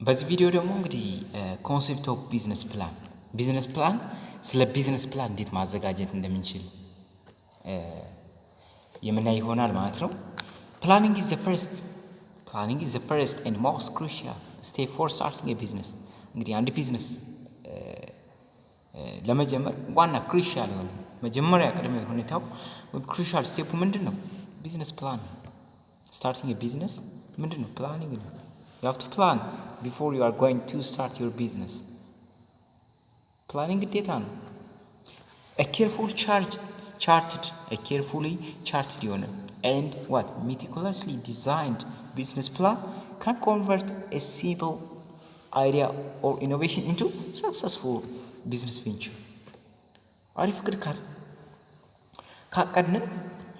በዚህ ቪዲዮ ደግሞ እንግዲህ ኮንሴፕት ኦፍ ቢዝነስ ፕላን ስለ ቢዝነስ ፕላን እንዴት ማዘጋጀት እንደምንችል የምናይ ይሆናል ማለት ነው። ፕላኒንግ ኢዝ ዘ ፈርስት ኤንድ ሞስት ክሩሻል ስቴፕ ፎር ስታርቲንግ ኤ ቢዝነስ። እንግዲህ አንድ ቢዝነስ ለመጀመር ዋና ክሩሻል የሆነ መጀመሪያ ቅድመ ሁኔታው ክሩሻል ስቴፑ ምንድን ነው? ቢዝነስ ፕላን። ስታርቲንግ ኤ ቢዝነስ ምንድን ነው? ፕላኒንግ ነው። You have to plan before you are going to start your business. Planning ግዴታ ነው። A carefully charted የሆነ and meticulously designed business plan can convert a simple idea or innovation into successful business venture. አሪፍ እቅድ ካቀድን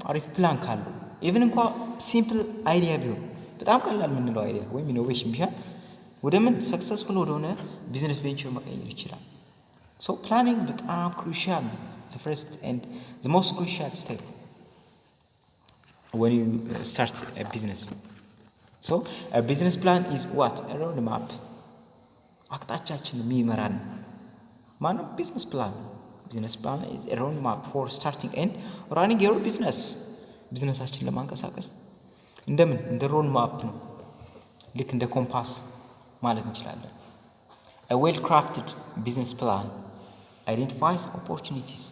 አሪፍ ፕላን ካለው ኢቭን እንኳን ሲምፕል አይዲያ ቢሆን በጣም ቀላል የምንለው አይዲያ ወይም ኢኖቬሽን ቢሆን ወደ ምን ሰክሰስፉል ወደሆነ ቢዝነስ ቬንቸር መቀየር ይችላል። ሶ ፕላኒንግ በጣም ክሩሻል ነው። the first and the most crucial step when you start a business. So a business plan is what? A road map. አቅጣጫችን የሚመራን ማነው? ቢዝነስ ፕላን is a road map for starting and running your business. ቢዝነሳችን ለማንቀሳቀስ እንደምን እንደ ሮድ ማፕ ነው። ልክ እንደ ኮምፓስ ማለት እንችላለን። A well crafted business plan identifies opportunities,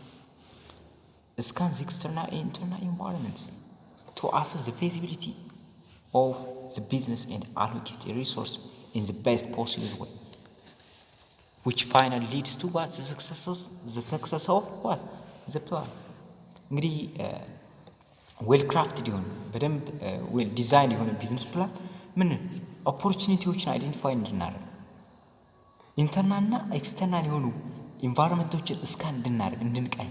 scans external and internal environments to assess the feasibility of the business and allocate a resource in the best possible way, which finally leads to the success of the plan. እንግዲህ ዌል ክራፍትድ የሆነ በደንብ ዌል ዲዛይን የሆነ ቢዝነስ ፕላን ምን ኦፖርቹኒቲዎችን አይደንቲፋይ እንድናደርግ ኢንተርናልና ኤክስተርናል የሆኑ ኢንቫይሮንመንቶችን እስካን እንድናደርግ እንድንቃኝ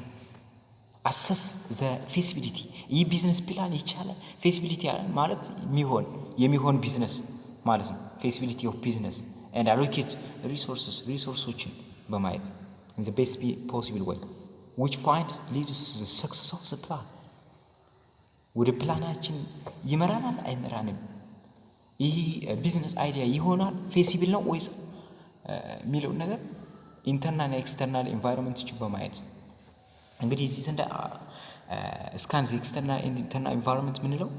አሰስ ዘ ፌሲቢሊቲ ይህ ቢዝነስ ፕላን ይቻላል። ፌሲቢሊቲ ማለት የሚሆን ቢዝነስ ማለት ነው። ፌሲቢሊቲ ኦፍ ቢዝነስ ኤንድ አሎኬት ሪሶርሶችን በማየት ኢን ዘ ቤስት ፖሲብል ወይ which finds leads to the success of the plan. ወደ ፕላናችን ይመራናል አይመራንም? ይህ ቢዝነስ አይዲያ ይሆናል ፌሲብል ነው ወይስ የሚለው ነገር ኢንተርናል እና ኤክስተርናል ኢንቫይሮንመንቶችን በማየት እንግዲህ እዚህ ዘንድ ስካን ኤክስተርናል ኤንድ ኢንተርናል ኢንቫይሮንመንት የምንለው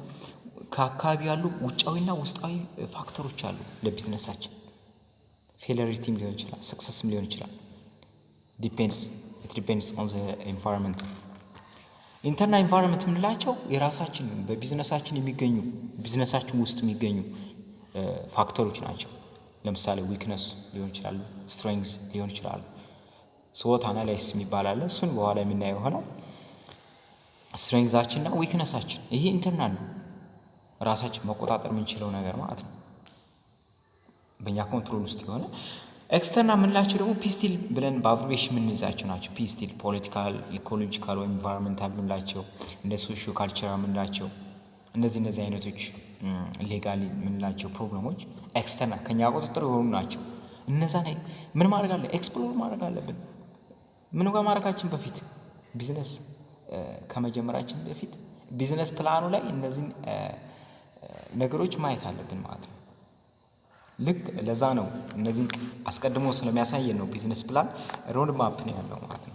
ከአካባቢ ያሉ ውጫዊና ውስጣዊ ፋክተሮች አሉ ለቢዝነሳችን። ፌለሪቲም ሊሆን ይችላል፣ ሰክሰስም ሊሆን ይችላል። ዲፔንድስ ኦን ዘ ኢንቫይሮንመንት። ኢንተርናል ኢንቫይሮንመንት የምንላቸው የራሳችን በቢዝነሳችን የሚገኙ ቢዝነሳችን ውስጥ የሚገኙ ፋክተሮች ናቸው። ለምሳሌ ዊክነስ ሊሆን ይችላሉ፣ ስትሬንግዝ ሊሆን ይችላሉ። ስዎት አናላይሲስ የሚባል አለ። እሱን በኋላ የምናየው ይሆናል። ስትሬንግዛችንና ዊክነሳችን ይሄ ኢንተርናል ነው፣ ራሳችን መቆጣጠር የምንችለው ነገር ማለት ነው፣ በእኛ ኮንትሮል ውስጥ የሆነ። ኤክስተርናል የምንላቸው ደግሞ ፒስቲል ብለን በአብሪቬሽን የምንይዛቸው ናቸው። ፒስቲል ፖለቲካል፣ ኢኮሎጂካል ወይም ኢንቫይሮንመንታል የምንላቸው፣ እንደ ሶሺዮ ካልቸራል የምንላቸው እነዚህ አይነቶች ሌጋሊ የምንላቸው ፕሮብለሞች ኤክስተርናል ከኛ ቁጥጥር የሆኑ ናቸው። እነዛን ምን ማድረግ አለ? ኤክስፕሎር ማድረግ አለብን። ምን ጋር ማድረጋችን በፊት ቢዝነስ ከመጀመራችን በፊት ቢዝነስ ፕላኑ ላይ እነዚህን ነገሮች ማየት አለብን ማለት ነው። ልክ ለዛ ነው እነዚህን አስቀድሞ ስለሚያሳየን ነው ቢዝነስ ፕላን ሮድ ማፕ ነው ያለው ማለት ነው።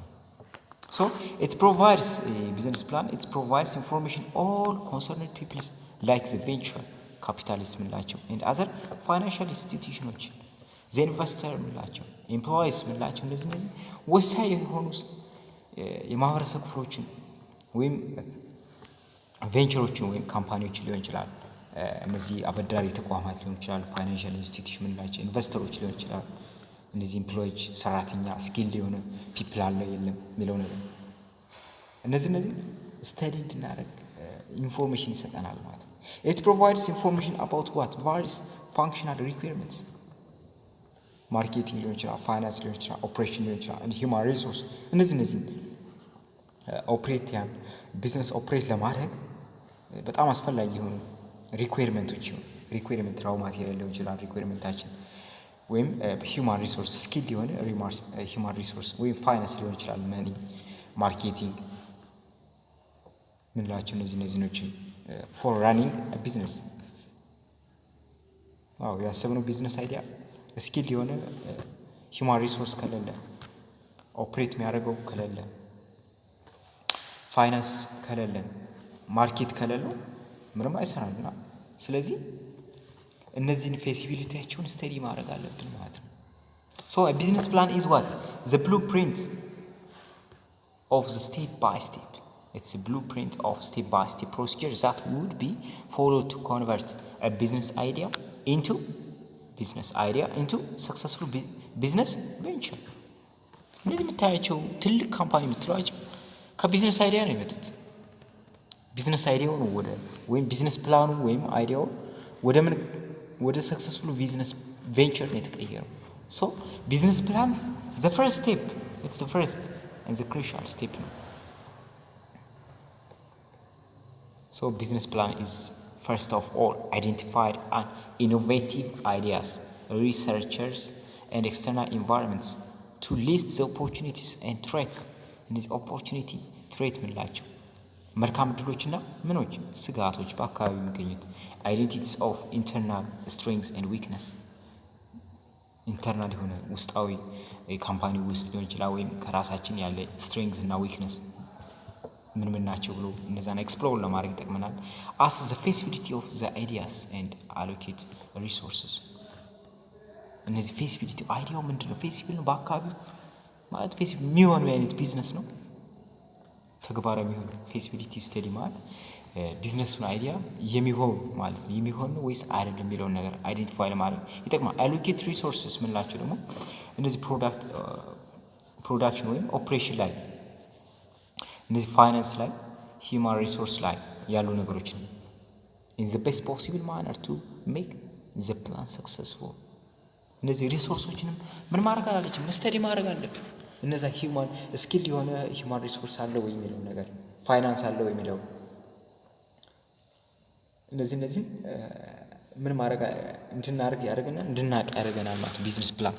So it provides a business plan, it provides information all concerned people like the venture capitalists ምንላቸው and other financial institutions, the investor ምንላቸው፣ employees ምንላቸው እነዚህ ወሳኝ የሆኑ የማህበረሰብ ክፍሎችን ወይም ቬንቸሮችን ወይም ካምፓኒዎችን ሊሆን ይችላል። እነዚህ አበዳሪ ተቋማት ሊሆን ይችላል፣ ፋይናንሻል ኢንስቲትዩሽን ምንላቸው፣ ኢንቨስተሮች ሊሆን ይችላል። እነዚህ ኤምፕሎይዎች ሰራተኛ ስኪል የሆነ ፒፕል አለ የለም የሚለው ነገር እነዚህ ስተዲ እንድናደርግ ኢንፎርሜሽን ይሰጠናል ማለት ነው። it provides information about various functional requirements ማርኬቲንግ ሊሆን ይችላል፣ ፋይናንስ ሊሆን ይችላል፣ ኦፕሬሽን ሊሆን ይችላል፣ ሂውማን ሪሶርስ እነዚህ ቢዝነስ ኦፕሬት ለማድረግ በጣም አስፈላጊ የሆኑ ሪኩዌርመንት ራው ማቴሪያል ሊሆን ይችላል ሪኩዌርመንታችን ወይም ሂውማን ሪሶርስ ስኪል የሆነ ሂውማን ሪሶርስ ወይም ፋይናንስ ሊሆን ይችላል፣ መኒ ማርኬቲንግ ምንላቸው እነዚህ ፎር ራኒንግ ቢዝነስ። ያሰብነው ቢዝነስ አይዲያ ስኪል የሆነ ሂውማን ሪሶርስ ከሌለ ኦፕሬት የሚያደርገው ከሌለ ፋይናንስ ከሌለ ማርኬት ከሌለው ምንም አይሰራምና ስለዚህ እነዚህን ፌሲቢሊቲያቸውን ስተዲ ማድረግ አለብን ማለት ነው። ሶ a business plan is what? The blueprint of the step by step. It's a blueprint of step by step procedure that would be followed to convert a business idea into successful business venture. እነዚህ የምታያቸው ትልቅ ካምፓኒ የምትሏቸው ከቢዝነስ አይዲያ ነው የመጡት። ቢዝነስ አይዲያው ነው ወይም ቢዝነስ ፕላኑ ወይም አይዲያው ወደ ሰክሰስፉል ቢዝነስ ቬንቸር ነው የተቀየረው። ሶ ቢዝነስ ፕላን the first step, it's the first and the crucial step ነው። So business plan is first of all identified an innovative ideas, researchers and external environments to list the opportunities and threats. እነዚህ ኦፖርቹኒቲ ትሬት ምንላቸው መልካም እድሎችና ምኖች ስጋቶች በአካባቢ የሚገኙት አይዴንቲቲስ ኦፍ ኢንተርናል ስትሬንግስ ኤንድ ዊክነስ ኢንተርናል የሆነ ውስጣዊ ካምፓኒ ውስጥ ሊሆን ይችላል ወይም ከራሳችን ያለ ስትሬንግስ እና ዊክነስ ምን ናቸው ብሎ እነዛን ኤክስፕሎር ለማድረግ ይጠቅመናል። አስ ዘ ፌሲቢሊቲ ኦፍ ዘ አይዲያስ ኤንድ አሎኬት ሪሶርስስ እነዚህ ፌሲቢሊቲ አይዲያው ምንድነው ፌሲብል ነው በአካባቢው ማለት ፌሲብል የሚሆን አይነት ቢዝነስ ነው ተግባራዊ የሚሆን ፌሲቢሊቲ ስተዲ ማለት ቢዝነሱን አይዲያ የሚሆን ማለት ነው የሚሆን ነው ወይስ አይደለም የሚለውን ነገር አይዴንቲፋይ ለማድረግ ይጠቅማል። አሎኬት ሪሶርስስ ምንላቸው ደግሞ እነዚህ ፕሮዳክሽን ወይም ኦፕሬሽን ላይ እነዚህ ፋይናንስ ላይ ሂውማን ሪሶርስ ላይ ያሉ ነገሮችን in the best possible manner to make the plan successful እነዚህ ሪሶርሶችንም ምን ማድረግ አለብን ስተዲ ማድረግ አለብን። እነዛ ሂውማን ስኪል የሆነ ሂውማን ሪሶርስ አለ ወይ የሚለው ነገር ፋይናንስ አለ ወይ የሚለው እነዚህ ምን ማድረግ እንድናደርግ ያደርገናል ማለት ቢዝነስ ፕላን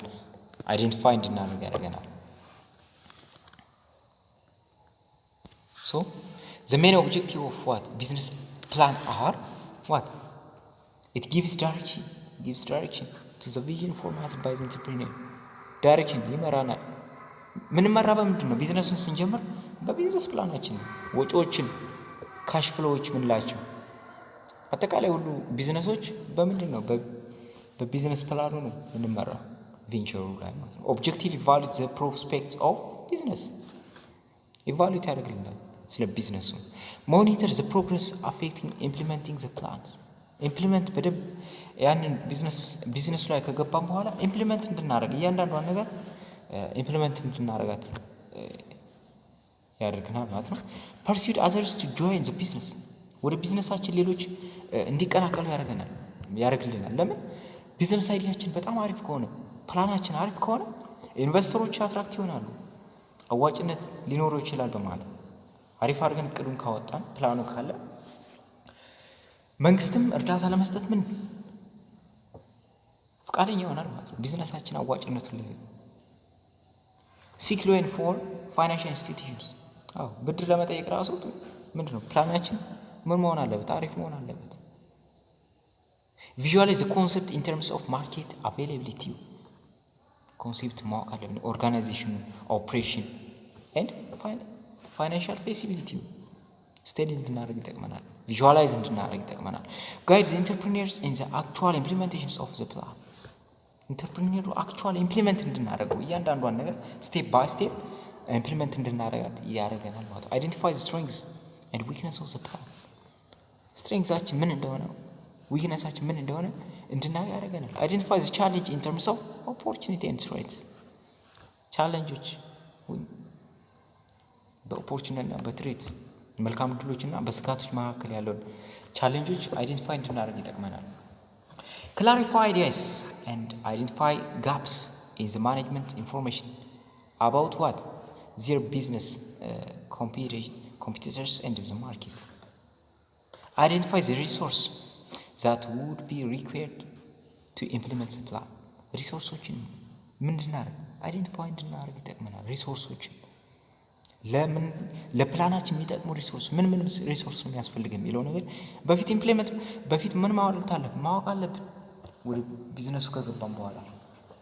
አይዴንቲፋይ እንድናደርግ ያደርገናል። So the main objective of what business plan are what? It gives direction to the vision formatted by the entrepreneur. Direction ይመራናል። ምን መራ በምንድን ነው? ቢዝነሱን ስንጀምር በቢዝነስ ፕላናችን ነው። ወጪዎችን ካሽ ፍሎዎች ምንላቸው አጠቃላይ ሁሉ ቢዝነሶች በምንድን ነው? በቢዝነስ ፕላኑ ነው የምንመራው ቬንቸሩ ላይ ማለት ነው። ኦብጀክቲቭ ኢቫሉዌት ዘ ፕሮስፔክትስ ኦፍ ቢዝነስ ኢቫሉዌት ያደርግልናል ስለ ቢዝነሱ። ሞኒተር ዘ ፕሮግረስ አፌክቲንግ ኢምፕሊመንቲንግ ዘ ፕላንስ ኢምፕሊመንት በደንብ ያንን ቢዝነሱ ላይ ከገባን በኋላ ኢምፕሊመንት እንድናደርግ እያንዳንዷን ነገር ኢምፕሊመንት እንድናደርጋት ያደርግናል ማለት ነው። ፐርሱድ አዘርስ ቱ ጆይን ዘ ቢዝነስ ወደ ቢዝነሳችን ሌሎች እንዲቀላቀሉ ያደርግልናል። ለምን? ቢዝነስ አይዲያችን በጣም አሪፍ ከሆነ ፕላናችን አሪፍ ከሆነ ኢንቨስተሮች አትራክት ይሆናሉ፣ አዋጭነት ሊኖረው ይችላል በማለት አሪፍ አድርገን እቅዱን ካወጣን ፕላኑ ካለ መንግስትም እርዳታ ለመስጠት ፈቃደኛ ይሆናል ማለት ነው። ቢዝነሳችን አዋጭነቱን ላይ ሲክ ሎን ፎር ፋይናንሻል ኢንስቲትዩሽንስ ብድር ለመጠየቅ ራሱ ምንድነው ፕላናችን ምን መሆን አለበት? አሪፍ መሆን አለበት። ቪዥዋላይዝ ዘ ኮንሰፕት ኢን ተርምስ ኦፍ ማርኬት አቬይላቢሊቲ ኮንሰፕት ማወቅ አለብን። ኦርጋናይዜሽን ኦፕሬሽን ኤንድ ፋይናንሻል ፌሲቢሊቲ ስተዲ እንድናደርግ ይጠቅመናል። ቪዥዋላይዝ እንድናደርግ ይጠቅመናል። ጋይድ ዘ ኢንተርፕሪነርስ ኢን ዘ አክቹዋል ኢምፕሊሜንቴሽንስ ኦፍ ዘ ፕላን ኢንተርፕሪነሩ አክቹዋል ኢምፕሊሜንት እንድናደርገው እያንዳንዷን ነገር ስቴፕ ባይ ስቴፕ ኢምፕሊሜንት እንድናደርጋት ያደርገናል ማለት ነው። አይዴንቲፋይ ዘ ስትሬንግስ ኤንድ ዊክነስ ኦፍ ዘ ፕላን ስትሬንግዛችን ምን እንደሆነ ዊክነሳችን ምን እንደሆነ እንድናውቅ ያደርገናል። አይዴንቲፋይ ዘ ቻሌንጅ ኢን ተርምስ ኦፍ ኦፖርቹኒቲ ኤንድ ትሬትስ ቻሌንጆች በኦፖርቹኒቲና በትሬት መልካም ዕድሎችና በስጋቶች መካከል ያለውን ቻሌንጆች አይዴንቲፋይ እንድናደርግ ይጠቅመናል። ክላሪፋይ አይዲያስ ኤንድ አይዴንቲፋይ ጋፕስ ኢን ዘ ማኔጅመንት ኢንፎርሜሽን አባውት ዋት ዜር ቢዝነስ competitors and the market. Identify the resource that would be required to implement the plan. ሪሶርሶችን ምን እንድናደርግ አይዴንቲፋይ እንድናደርግ ይጠቅመናል። ሪሶርሶችን ለምን ለፕላናችን የሚጠቅሙ ሪሶርስ ምን ሪሶርስ ነው የሚያስፈልግ የሚለው ነገር በፊት ምን ማወቅ አለብን ወደ ቢዝነሱ ከገባን በኋላ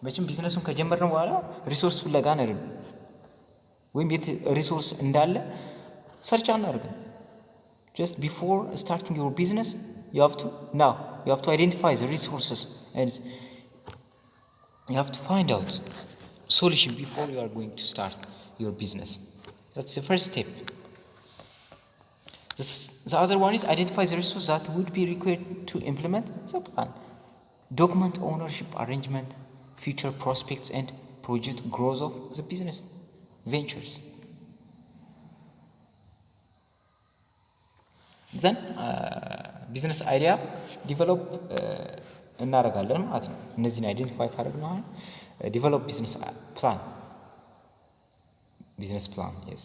መቼም ቢዝነሱን ከጀመርን በኋላ ሪሶርስ ፍለጋ ነው ወይም የት ሪሶርስ እንዳለ ሰርች አናደርግም። just before starting your business you have to identify the resources and you have to find out solution before you are going to start your business. That's the first step. The other one is identify the resources that would be required to implement the plan. Document ownership arrangement, future prospects and project growth of the business ventures. Then business idea develop እናደርጋለን ማለት ነው። እነዚህን አይደንቲፋይ ካደረግን አሁን develop business plan. Yes.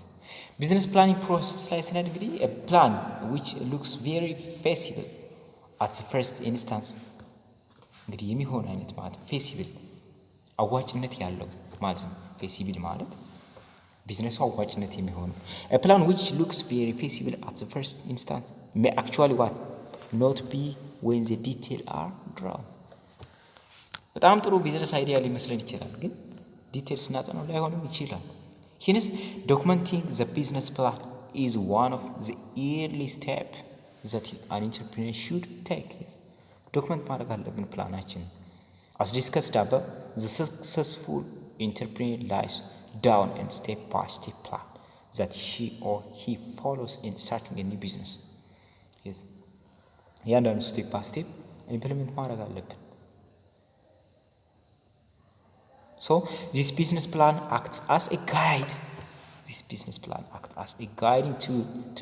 Business planning process ላይ ስንሄድ እንግዲህ a plan which looks very feasible at the first instance እንግዲህ የሚሆን አይነት ማለት ነው። feasible አዋጭነት ያለው ማለት ነው። feasible ማለት ቢዝነሱ አዋጭነት የሚሆን a plan which looks very feasible at the first instance may actually what not be when the detail are drawn. በጣም ጥሩ ቢዝነስ አይዲያ ሊመስለን ይችላል፣ ግን ዲቴል ስናጠናው ላይሆንም ይችላል። hence documenting the business plan is one of the early steps that an entrepreneur should take. ዶክመንት ማድረግ አለብን ፕላናችን። as discussed above, the successful entrepreneur lies down and step-by-step plan that she or he follows in starting a new business. Yes. ያንዳንዱ ስቴፕ ባይ ስቴፕ ኢምፕሊመንት ማድረግ አለብን። So this business plan acts as a guide. To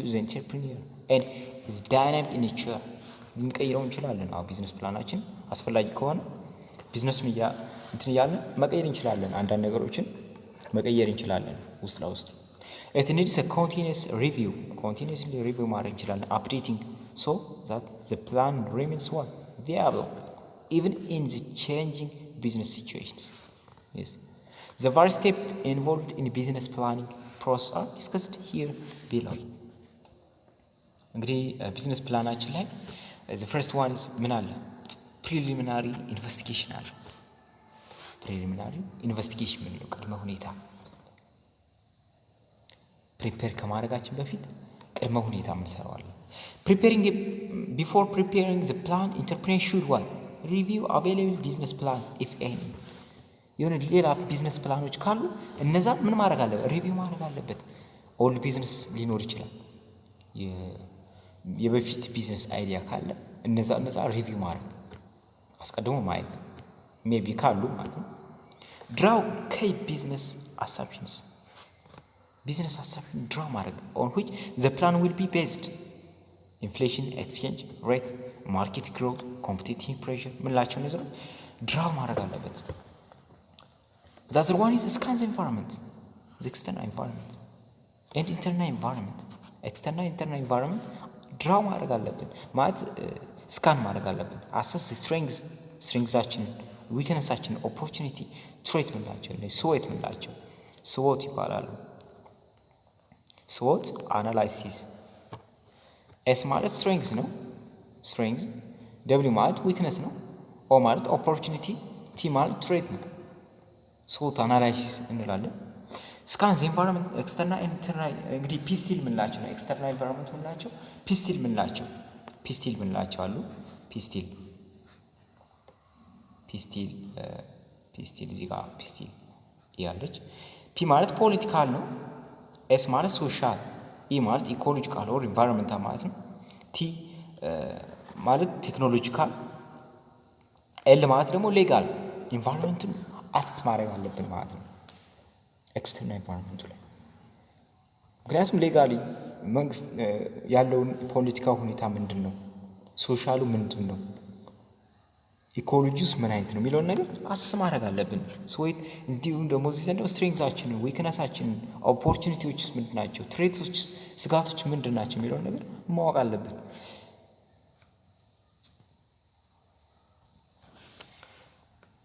the entrepreneur and is dynamic in nature. ልንቀይረው እንችላለን። ቢዝነስ ፕላናችን አስፈላጊ ከሆነ ቢዝነሱን እያልን መቀየር እንችላለን። አንዳንድ ነገሮችን መቀየር እንችላለን ውስጥ ለውስጥ። it needs a continuously review ማድረግ እንችላለን። updating so that the plan remains viable even in the changing business situations. Yes. The various steps involved in business planning process are discussed here below. እንግዲህ ቢዝነስ ፕላናችን ላይ the first one is ምን አለ? preliminary investigation አለ። preliminary investigation ምንለው ቅድመ ሁኔታ ፕሪፔር ከማድረጋችን በፊት ቅድመ ሁኔታ እንሰራዋለን። before preparing the plan, entrepreneur should review available business plans if any. የሆነ ሌላ ቢዝነስ ፕላኖች ካሉ እነዛ ምን ማድረግ አለበት? ሪቪው ማድረግ አለበት። ኦልድ ቢዝነስ ሊኖር ይችላል። የበፊት ቢዝነስ አይዲያ ካለ እነዛ ሪቪው ማድረግ አስቀድሞ ማየት ሜቢ ካሉ ማለት ነው። ድራው ቢዝነስ አሳምፕሽንስ ድራው ማድረግ on which the plan will be based. inflation, exchange rate, market growth, competitive pressure ምንላቸው ነገር ድራው ማድረግ አለበት። The other one is scan the environment, the external environment and internal environment. External internal environment ድራው ማድረግ አለብን ማለት ስካን ማድረግ አለብን። assess the strengths-አችን፣ weakness-አችን፣ opportunity, threat ምንላቸው SWOT ምንላቸው SWOT ይባላሉ። SWOT analysis። S ማለት strength ነው፣ strength። W ማለት weakness ነው። O ማለት opportunity፣ T ማለት threat ነው። SWOT analysis እንላለን። ስካን ዘ ኢንቫይሮንመንት ኤክስተርናል ኢንተርናል እንግዲህ ፒስቲል ምንላቸው ነው። ኤክስተርናል ኢንቫይሮንመንት ምንላቸው ፒስቲል ምንላቸው አሉ። ፒስቲል እዚህ ጋር ፒስቲል ያለች። ፒ ማለት ፖለቲካል ነው። ኤስ ማለት ሶሻል፣ ኢ ማለት ኢኮሎጂካል ኦር ኢንቫይሮንመንታል ማለት ነው። ቲ ማለት ቴክኖሎጂካል፣ ኤል ማለት ደግሞ ሌጋል ኢንቫይሮንመንትን አክሰስ ማድረግ አለብን ማለት ነው። ኤክስተርናል ኢንቫይሮንመንቱ ላይ ምክንያቱም ሌጋሊ መንግስት ያለውን ፖለቲካ ሁኔታ ምንድን ነው፣ ሶሻሉ ምንድን ነው፣ ኢኮሎጂስ ምን አይነት ነው የሚለውን ነገር አክሰስ ማድረግ አለብን። ሰዎች እንዲሁም ደግሞ እዚህ ዘንድ ስትሬንግዛችንን፣ ዊክነሳችንን፣ ኦፖርቹኒቲዎችስ ምንድን ናቸው፣ ትሬቶች፣ ስጋቶች ምንድን ናቸው የሚለውን ነገር ማወቅ አለብን።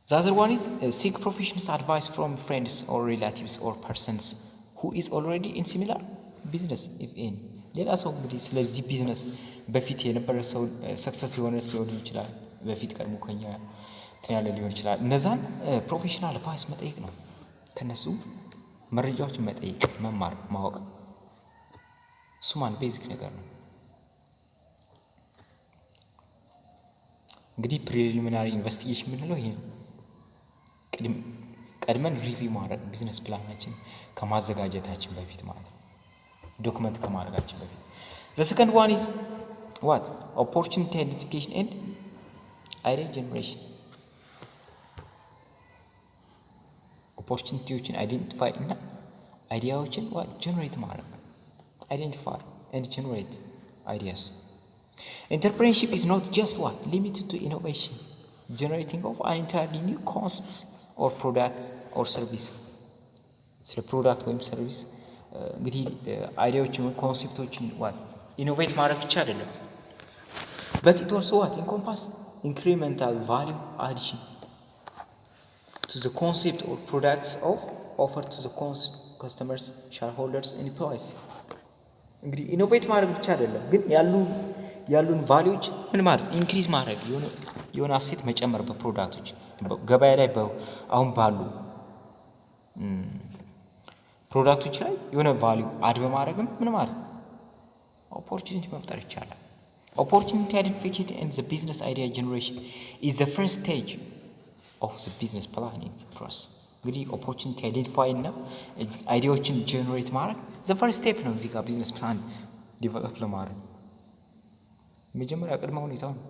The other one is seek professional advice from friends or relatives or persons who is already in similar business if in. ሌላ ሰው እንግዲህ ስለዚህ ቢዝነስ በፊት የነበረ ሰው ሰክሰስ የሆነ ሰው ሊሆን ይችላል። በፊት ቀድሞ ከኛ ያለ ሊሆን ይችላል። እነዛን ፕሮፌሽናል አድቫይስ መጠየቅ ነው። ከነሱ መረጃዎችን መጠየቅ፣ መማር፣ ማወቅ እሱም ቤዚክ ነገር ነው። እንግዲህ ፕሪሊሚናሪ ኢንቨስቲጌሽን የምንለው ይሄ ነው። ቀድመን ሪቪው ማድረግ ቢዝነስ ፕላናችን ከማዘጋጀታችን በፊት ማለት ነው፣ ዶክመንት ከማድረጋችን በፊት። ዘ ሰከንድ ዋን ኢዝ ዋት ኦፖርቹኒቲ አይደንቲፊኬሽን ኤንድ አይዲያ ጀነሬሽን። ኦፖርቹኒቲዎችን አይዴንቲፋይ እና አይዲያዎችን ዋት ጀነሬት ማድረግ። አይዴንቲፋይ ኤንድ ጀነሬት አይዲያስ። Entrepreneurship is not just what limited to innovation, generating of entirely new concepts or products or service. ስለ ፕሮዳክት ወይም ሰርቪስ እንግዲህ አይዲያዎችን ወይም ኮንሴፕቶችን ዋት ኢኖቬት ማድረግ ብቻ አይደለም፣ but it also what encompass incremental value addition to the concept or products of offered to the customers, shareholders and employees. እንግዲህ ኢኖቬት ማድረግ ብቻ አይደለም፣ ግን ያሉን ቫልዩዎች ምን ማለት ኢንክሪዝ ማድረግ የሆነ አሴት መጨመር በፕሮዳክቶች ገበያ ላይ አሁን ባሉ ፕሮዳክቶች ላይ የሆነ ቫልዩ አድ በማድረግም ምን ማለት ኦፖርቹኒቲ መፍጠር ይቻላል። ኦፖርቹኒቲ አይደንቲፊኬሽን ኤንድ ዘ ቢዝነስ አይዲያ ጀነሬሽን ኢዝ ዘ ፈርስት ስቴጅ ኦፍ ዘ ቢዝነስ ፕላኒንግ ፕሮሰስ። እንግዲህ ኦፖርቹኒቲ አይደንቲፋይ እና አይዲያዎችን ጀነሬት ማድረግ ዘ ፈርስት ስቴፕ ነው እዚህ ጋር ቢዝነስ ፕላን ዲቨሎፕ ለማድረግ መጀመሪያ ቅድመ ሁኔታው ነው።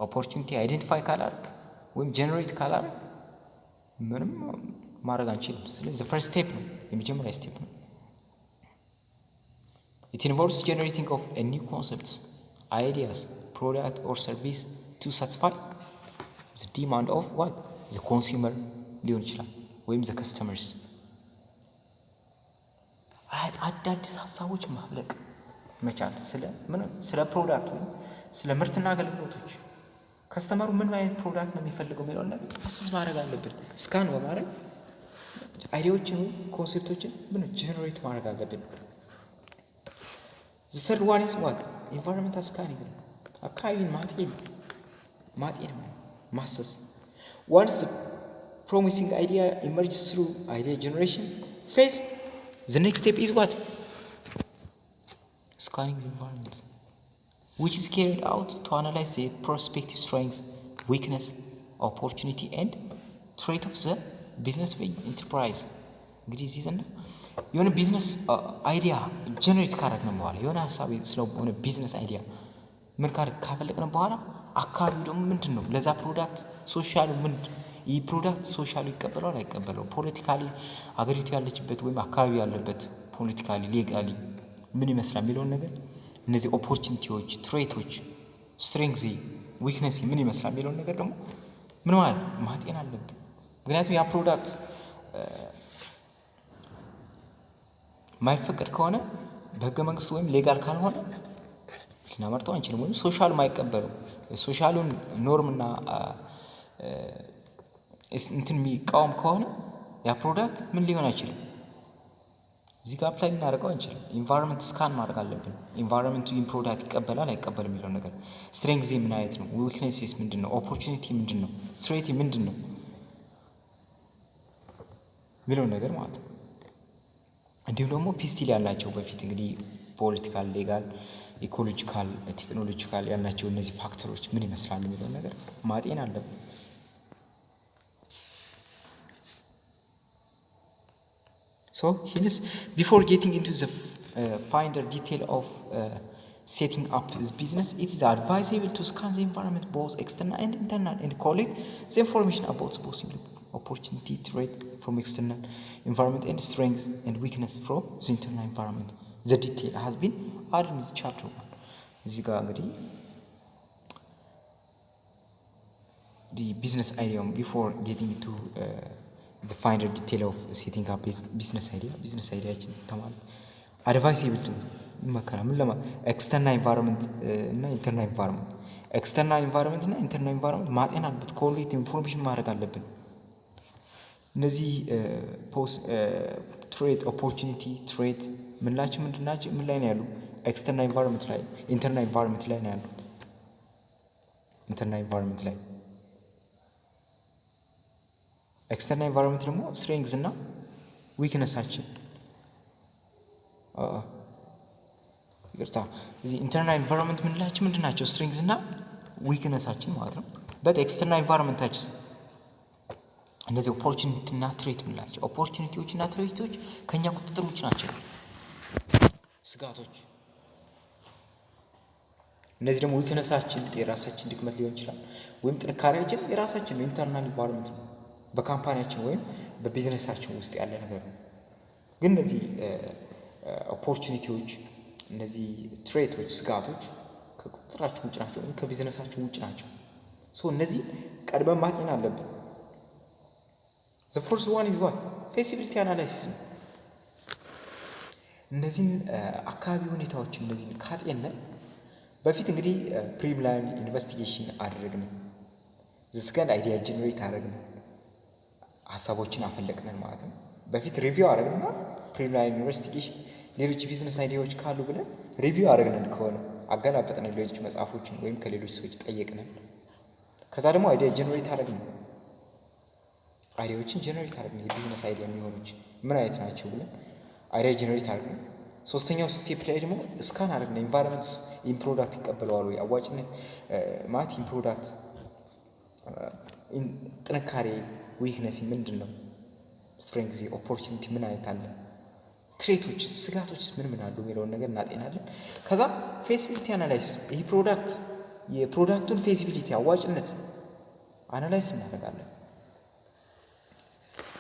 ኦፖርቹኒቲ አይዴንቲፋይ ካላደረግ ወይም ጀነሬት ካላደረግ ምንም ማድረግ አንችልም። ስለዚህ ፈርስት ስቴፕ ነው፣ የመጀመሪያ ስቴፕ ነው። It involves generating of a new concepts, ideas, product or service to satisfy the demand of what the consumer ሊሆን ይችላል ወይም the customers። አዳዲስ ሀሳቦች ማፍለቅ መቻል ስለ ፕሮዳክቱ ስለ ምርትና አገልግሎቶች ከስተመሩ ምን አይነት ፕሮዳክት ነው የሚፈልገው የሚለውን ነገር አሰስ ማድረግ አለብን። ስካን በማድረግ አይዲያዎችን ኮንሴፕቶችን ጀነሬት ማድረግ አለብን። the third one is what environmental scanning አካባቢን ማጤን ማሰስ። once the promising idea emerges through idea generation phase, the next step is what scanning the environment, which is carried out to analyze the prospective strengths, weakness, opportunity and threat of the business enterprise. እንግዲህ እዚህ ዘንድ የሆነ ቢዝነስ አይዲያ ጀነሬት ካደረግን በኋላ የሆነ ሀሳብ ስለሆነ ቢዝነስ አይዲያ ምን ካፈለቅን በኋላ አካባቢው ደግሞ ምንድን ነው ለዛ ፕሮዳክት ሶሻሉ ይህ ፕሮዳክት ሶሻሉ ይቀበለው አይቀበለው፣ ፖለቲካሊ አገሪቱ ያለችበት ወይም አካባቢ ያለበት ፖለቲካሊ ሌጋሊ ምን ይመስላል የሚለውን ነገር እነዚህ ኦፖርቹኒቲዎች፣ ትሬቶች፣ ስትሬንግዝ፣ ዊክነስ ምን ይመስላል የሚለውን ነገር ደግሞ ምን ማለት ማጤን አለብን። ምክንያቱም ያ ፕሮዳክት ማይፈቀድ ከሆነ በህገ መንግስት ወይም ሌጋል ካልሆነ ልናመርተው አንችልም። ወይም ሶሻሉ ማይቀበለው ሶሻሉን ኖርምና እንትን የሚቃወም ከሆነ ያ ፕሮዳክት ምን ሊሆን አይችልም። እዚህ ጋር አፕላይ ልናደርገው አንችልም። ኢንቫይሮንመንት ስካን ማድረግ አለብን። ኢንቫይሮንመንቱ ይህን ፕሮዳክት ይቀበላል አይቀበልም የሚለው ነገር፣ ስትሬንግዝ ምን አይነት ነው፣ ዊክነስስ ምንድን ነው፣ ኦፖርቹኒቲ ምንድን ነው፣ ስትሬት ምንድን ነው የሚለውን ነገር ማለት ነው። እንዲሁም ደግሞ ፒስቲል ያላቸው በፊት እንግዲህ ፖለቲካል፣ ሌጋል፣ ኢኮሎጂካል፣ ቴክኖሎጂካል ያላቸው እነዚህ ፋክተሮች ምን ይመስላል የሚለውን ነገር ማጤን አለብን። So hence, before getting into the finer detail of setting up this business, it is advisable to scan the environment, both external and internal, and collect the information about the possible opportunity, threat from external environment, and strengths and weakness from the internal environment. The detail has been added in chapter 1. እዚህ ጋር እንግዲህ the business idea before getting to the finer detail of setting up business አይዲያችን ተማል አድቫይሴብል ቱ ይመከራል። ምን ለማ ኤክስተርናል ኢንቫይሮንመንት እና ኢንተርናል ኢንቫይሮንመንት፣ ኤክስተርናል ኢንቫይሮንመንት እና ኢንተርናል ኢንቫይሮንመንት ማጤን አለበት። ኮሌክት ኢንፎርሜሽን ማድረግ አለብን። እነዚህ ትሬት፣ ኦፖርቹኒቲ፣ ትሬት ምንላቸው ምንድናቸው? ምን ላይ ነው ያሉ? ኤክስተርናል ኢንቫይሮንመንት ላይ፣ ኢንተርናል ኢንቫይሮንመንት ላይ ነው ያሉ። ኢንተርናል ኢንቫይሮንመንት ላይ ኤክስተርናል ኢንቫይሮንመንት ደግሞ ስትሬንግዝ እና ዊክነሳችን ይቅርታ እዚህ ኢንተርናል ኢንቫይሮንመንት ምንላቸው ምንድናቸው? ስትሬንግዝ እና ዊክነሳችን ማለት ነው። በት ኤክስተርናል ኢንቫይሮንመንታችን እነዚህ ኦፖርቹኒቲ እና ትሬት ምንላቸው። ኦፖርቹኒቲዎች እና ትሬቶች ከኛ ቁጥጥር ውጭ ናቸው። ስጋቶች እነዚህ ደግሞ ዊክነሳችን የራሳችን ድክመት ሊሆን ይችላል፣ ወይም ጥንካሬያችን የራሳችን ኢንተርናል ኢንቫይሮንመንት ነው፣ በካምፓኒያችን ወይም በቢዝነሳችን ውስጥ ያለ ነገር ነው። ግን እነዚህ ኦፖርቹኒቲዎች እነዚህ ትሬቶች ስጋቶች ከቁጥጥራችን ውጭ ናቸው፣ ወይም ከቢዝነሳችን ውጭ ናቸው። ሶ እነዚህ ቀድመን ማጤን አለብን። the first one is what feasibility analysis ነው። እነዚህን አካባቢ ሁኔታዎች እነዚህን ካጤን በፊት እንግዲህ ፕሪሊሚናሪ ኢንቨስቲጌሽን አደረግን። ዝስከን አይዲያ ጀነሬት አደረግን፣ ሀሳቦችን አፈለቅን ማለት ነው። በፊት ሪቪው አደረግንና ፕሪሊሚናሪ ኢንቨስቲጌሽን ሌሎች ቢዝነስ አይዲያዎች ካሉ ብለን ሪቪው አደረግን፣ ከሆነ አገላበጥን፣ ሌሎች መጽሐፎችን ወይም ከሌሎች ሰዎች ጠየቅን። ከዛ ደግሞ አይዲያ ጀነሬት አደረግን፣ አይዲያዎችን ጀነሬት አደረግን። የቢዝነስ አይዲያ የሚሆኑች ምን አይነት ናቸው ብለን አይዲያ ጀነሬት አደረግን። ሶስተኛው ስቴፕ ላይ ደግሞ ስካን አደረግን። ኢንቫይሮንመንትስ ኢን ፕሮዳክት ይቀበለዋል ወይ? አዋጭነት ማለት ኢን ፕሮዳክት ጥንካሬ ዊክነስ ምንድን ነው? ስትሬንግዝ ኦፖርቹኒቲ ምን አይነት አለ? ትሬቶች ስጋቶች ምን አሉ የሚለውን ነገር እናጤናለን። ከዛ ፌሲቢሊቲ አናላይስ ይህ ፕሮዳክት የፕሮዳክቱን ፌሲቢሊቲ አዋጭነት አናላይስ እናደርጋለን።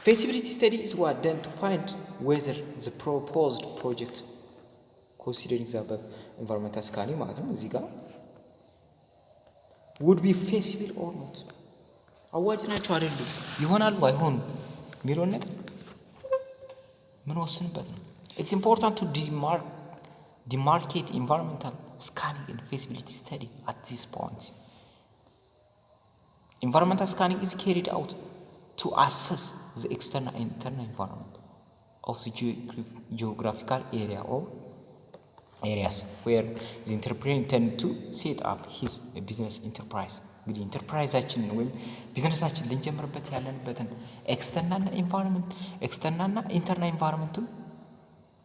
Feasibility study is what done to find whether the proposed project considering the above environmental scanning ማለት ነው እዚህ ጋር would be feasible or not አዋጭ ናቸው አይደሉ ይሆናሉ አይሆኑ የሚለውን ነገር ምን ወስንበት ነው። It's important to demarcate environmental scanning and feasibility study at this point. Environmental scanning is carried out to assess the external and internal environment of the geographical area or areas where the entrepreneur intend to set up his business enterprise. እንግዲህ ኢንተርፕራይዛችንን ወይም ቢዝነሳችንን ልንጀምርበት ያለንበትን ኤክስተርናል ኢንቫይሮንመንት ኤክስተርናልና ኢንተርናል ኢንቫይሮንመንቱን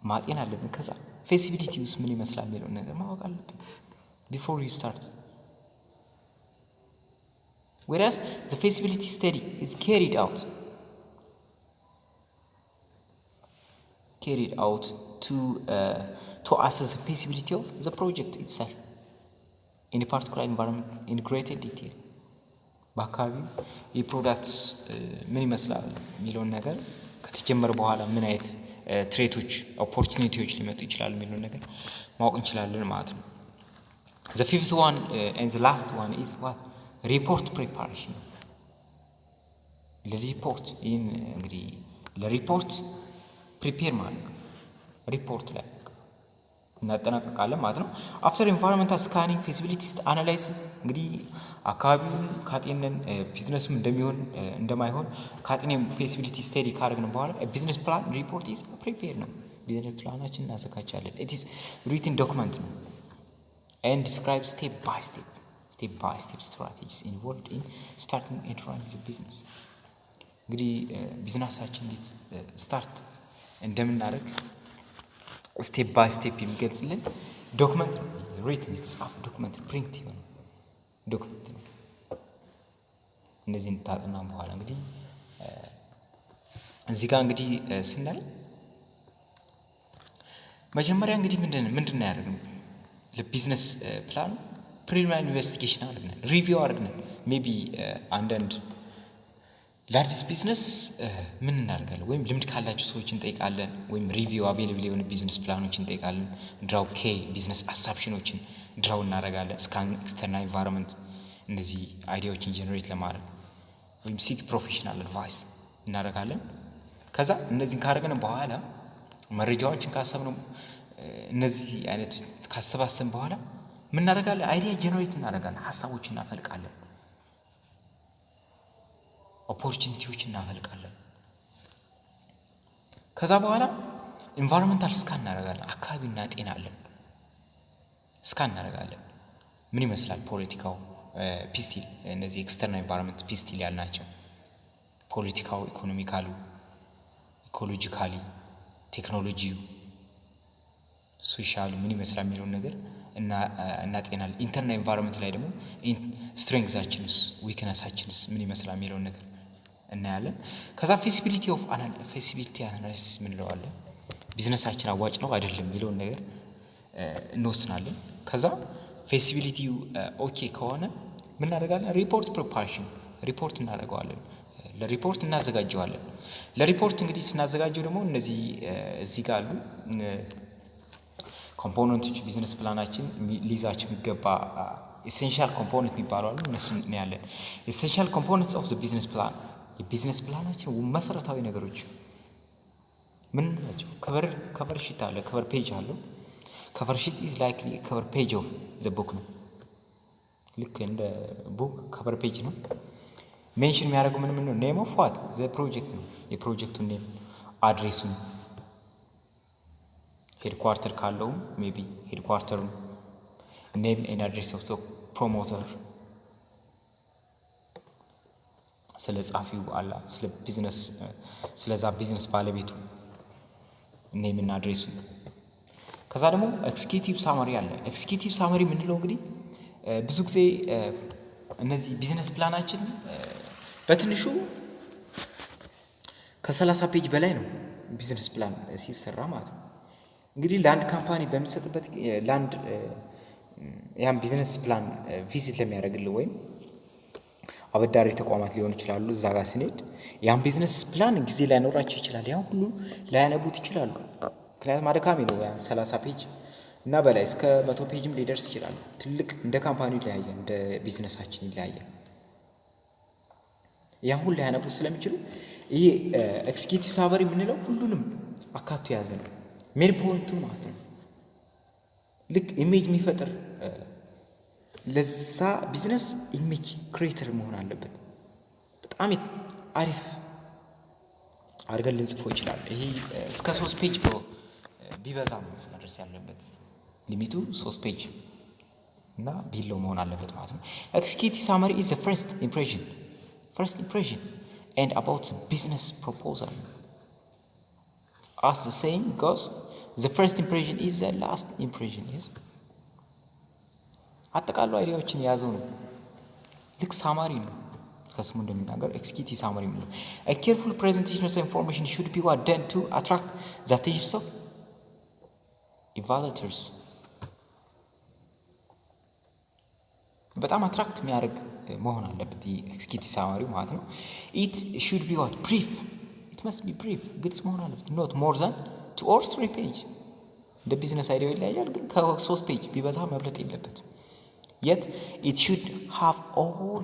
ማጤን አለብን። ከዛ ፌሲቢሊቲ ውስጥ ምን ይመስላል የሚለውን ነገር ማወቅ አለብን before you start. Whereas the feasibility study is carried out to assess the feasibility of the project itself in a particular environment in greater detail. በአካባቢው የፕሮዳክት ምን ይመስላል የሚለውን ነገር ከተጀመረ በኋላ ምን አይነት ትሬቶች ኦፖርቹኒቲዎች ሊመጡ ይችላሉ የሚለውን ነገር ማወቅ እንችላለን ማለት ነው። The fifth one and the last one is what ሪፖርት ፕሪፓሬሽን። ለሪፖርት ይህን እንግዲህ ለሪፖርት ፕሪፔር ማድረግ ሪፖርት ላይ እናጠናቀቃለን ማለት ነው። አፍተር ኢንቫይሮንመንታል ስካኒንግ ፊዚቢሊቲ አናላይሲስ እንግዲህ አካባቢውን ካጤነን ቢዝነስም እንደሚሆን እንደማይሆን ካጤነን ፊዚቢሊቲ ስቴዲ ካደረግን በኋላ ቢዝነስ ፕላን ሪፖርት ኢዝ ፕሪፔር ነው። ቢዝነስ ፕላናችን እናዘጋጃለን። ኢት ኢዝ ሪትን ዶክመንት ነው ኤንድ ዲስክራይብ ስቴፕ ባይ ስቴፕ ስትራቴጂስ ኢንቮልቭድ ኢን ስታርቲንግ ኤንድ ራኒንግ ዘ ቢዝነስ። እንግዲህ ቢዝነሳችን እንዴት ስታርት እንደምናደርግ ስቴፕ ባይ ስቴፕ የሚገልጽልን ዶክመንት ነው። ሪትን የተጻፈ ዶክመንት ፕሪንት የሆነ ዶክመንት ነው። እነዚህን ታጥናን በኋላ እንግዲህ እዚህ ጋር እንግዲህ ስናይ መጀመሪያ እንግዲህ ምንድን ነው ያደረግነው? ለቢዝነስ ፕላን ፕሪሊሚናሪ ኢንቨስቲጌሽን አድርገናል፣ ሪቪው አድርገናል። ሜቢ አንዳንድ ለአዲስ ቢዝነስ ምን እናደርጋለን? ወይም ልምድ ካላቸው ሰዎች እንጠይቃለን፣ ወይም ሪቪው አቬይላብል የሆነ ቢዝነስ ፕላኖችን እንጠይቃለን። ድራው ቢዝነስ አሳፕሽኖችን ድራው እናደርጋለን። ስካን ኤክስተርናል ኢንቫይሮንመንት እነዚህ አይዲያዎችን ጀነሬት ለማድረግ ወይም ሲክ ፕሮፌሽናል አድቫይስ እናደርጋለን። ከዛ እነዚህን ካደረግን በኋላ መረጃዎችን ካሰብነው እነዚህ አይነት ካሰባሰብን በኋላ ምን እናደርጋለን? አይዲያ ጀነሬት እናደርጋለን፣ ሀሳቦችን እናፈልቃለን፣ ኦፖርቹኒቲዎችን እናፈልቃለን። ከዛ በኋላ ኢንቫይሮንመንታል ስካን እናደርጋለን፣ አካባቢ እናጤናለን፣ ስካን እናደርጋለን። ምን ይመስላል ፖለቲካው፣ ፒስቲል እነዚህ ኤክስተርናል ኢንቫይሮንመንት ፒስቲል ያልናቸው ፖለቲካው፣ ኢኮኖሚካሉ፣ ኢኮሎጂካሊ፣ ቴክኖሎጂው፣ ሶሻል ምን ይመስላል የሚለውን ነገር እናጤናለን። ኢንተርናል ኤንቫይሮንመንት ላይ ደግሞ ስትሬንግዛችንስ ዊክነሳችንስ ምን ይመስላል የሚለውን ነገር እናያለን። ከዛ ፊዚቢሊቲ አናሊሲስ ምንለዋለን። ቢዝነሳችን አዋጭ ነው አይደለም የሚለውን ነገር እንወስናለን። ከዛ ፊዚቢሊቲው ኦኬ ከሆነ ምን እናደርጋለን? ሪፖርት ፕሪፓሬሽን ሪፖርት እናደርገዋለን። ለሪፖርት እናዘጋጀዋለን። ለሪፖርት እንግዲህ ስናዘጋጀው ደግሞ እነዚህ እዚህ ጋር አሉ ኮምፖነንቶች ቢዝነስ ፕላናችን ሊይዛቸው የሚገባ ኢሴንሻል ኮምፖነንት የሚባሉ አሉ። እነሱን እናያለን። ኢሴንሻል ኮምፖነንትስ ኦፍ ዘ ቢዝነስ ፕላን የቢዝነስ ፕላናችን መሰረታዊ ነገሮች ምን ናቸው? ከቨር ሺት አለ፣ ከቨር ፔጅ አለው። ከቨር ሺት ኢዝ ላይክሊ ከቨር ፔጅ ኦፍ ዘ ቡክ ነው። ልክ እንደ ቡክ ከቨር ፔጅ ነው። ሜንሽን የሚያደርገው ምን ነው? ኔም ኦፍ ዋት ዘ ፕሮጀክት ነው። የፕሮጀክቱን ኔም፣ አድሬሱን፣ ሄድኳርተር ካለው ሜቢ ሄድኳርተሩን፣ ኔም ኤንድ አድሬስ ኦፍ ዘ ፕሮሞተር፣ ስለ ጻፊው አላ ስለ ቢዝነስ ስለዛ ቢዝነስ ባለቤቱ ኔም እና አድሬሱ። ከዛ ደግሞ ኤክስኪዩቲቭ ሳመሪ አለ። ኤክስኪዩቲቭ ሳመሪ የምንለው እንግዲህ ብዙ ጊዜ እነዚህ ቢዝነስ ፕላናችን በትንሹ ከ30 ፔጅ በላይ ነው ቢዝነስ ፕላን ሲሰራ ማለት ነው። እንግዲህ ለአንድ ካምፓኒ በሚሰጥበት ለአንድ ያን ቢዝነስ ፕላን ቪዚት ለሚያደርግልህ ወይም አበዳሪ ተቋማት ሊሆኑ ይችላሉ። እዛ ጋር ስንሄድ ያን ቢዝነስ ፕላን ጊዜ ላይኖራቸው ይችላል። ያን ሁሉ ላያነቡት ይችላሉ። ምክንያቱም አድካሚ ነው። ያን 30 ፔጅ እና በላይ እስከ 100 ፔጅም ሊደርስ ይችላል። ትልቅ እንደ ካምፓኒው ይለያያል፣ እንደ ቢዝነሳችን ይለያያል። ያን ሁሉ ላያነቡት ስለሚችሉ ይሄ ኤክስኪዩቲቭ ሳመሪ የምንለው ሁሉንም አካቶ የያዘ ነው። ሜን ፖይንቱ ማለት ነው። ልክ ኢሜጅ የሚፈጥር ለዛ ቢዝነስ ኢሜጅ ክሬተር መሆን አለበት። በጣም አሪፍ አድርገን ልንጽፈው ይችላል። ይሄ እስከ 3 ፔጅ ቢበዛ ነው መድረስ ያለበት። ሊሚቱ 3 ፔጅ እና ቢለው መሆን አለበት ማለት ነው። ኤክስኪዩቲቭ ሳመሪ ኢዝ ዘ ፈርስት ኢምፕሬሽን and about the business proposal. As the saying goes, the first impression is the last impression. Yes. አጠቃላይ አይዲያዎችን የያዘው ነው። ልክ ሳማሪ ነው። ከስሙ እንደሚናገር ኤክስኪዩቲቭ ሳማሪ ነው። A careful presentation of information should be done to attract the attention of evaluators. በጣም አትራክት የሚያደርግ መሆን አለበት ኤክስኪዩቲቭ ሳማሪው ማለት ነው። It should be brief. It must be brief. ግልጽ መሆን አለበት. Not more than 2 or 3 ፔጅ። እንደ ቢዝነስ አይዲያው ይለያያል፣ ግን ከ3 ፔጅ ቢበዛ መብለጥ የለበትም። Yet it should have all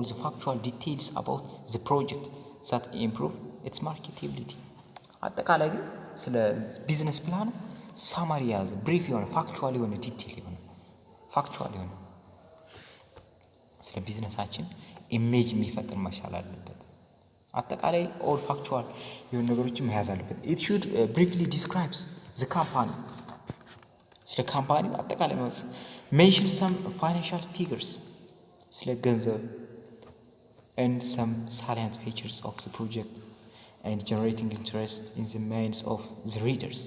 the factual details about the project that improve its marketability. አጠቃላይ ግን ስለ ቢዝነስ ፕላኑ ሳማሪ ያዘ፣ ብሪፍ የሆነ ፋክቹዋል የሆነ ዲቴል የሆነ ፋክቹዋል የሆነ ስለ ቢዝነሳችን ኢሜጅ የሚፈጥር መቻል አለበት። አጠቃላይ ኦል ፋክቹዋል የሆኑ ነገሮችን መያዝ አለበት። It should briefly describes the company. ስለ ካምፓኒው አጠቃላይ ማለት mention some financial figures ስለ ገንዘብ and some salient features of the project and generating interest in the minds of the readers.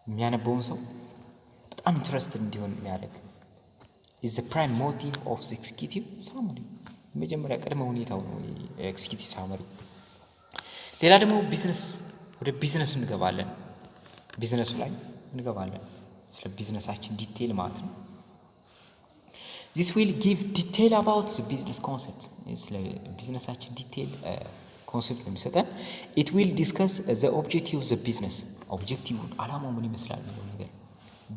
የሚያነበውን ሰው በጣም ኢንትረስትድ እንዲሆን የሚያደርግ is the prime motive of the executive summary. መጀመሪያ ቅድመ ሁኔታው ነው ኤክስኪዩቲቭ ሳመሪ። ሌላ ደግሞ ወደ ቢዝነስ እንገባለን። ቢዝነሱ ላይ እንገባለን ስለ ቢዝነሳችን ዲቴል ማለት ነው። This will give detail about the business concept. ስለ ቢዝነሳችን ዲቴል ኮንሰፕት የሚሰጠን። It will discuss the objective of the business. ኦብጀክቲቭ አላማው ምን ይመስላል ነው ነገር።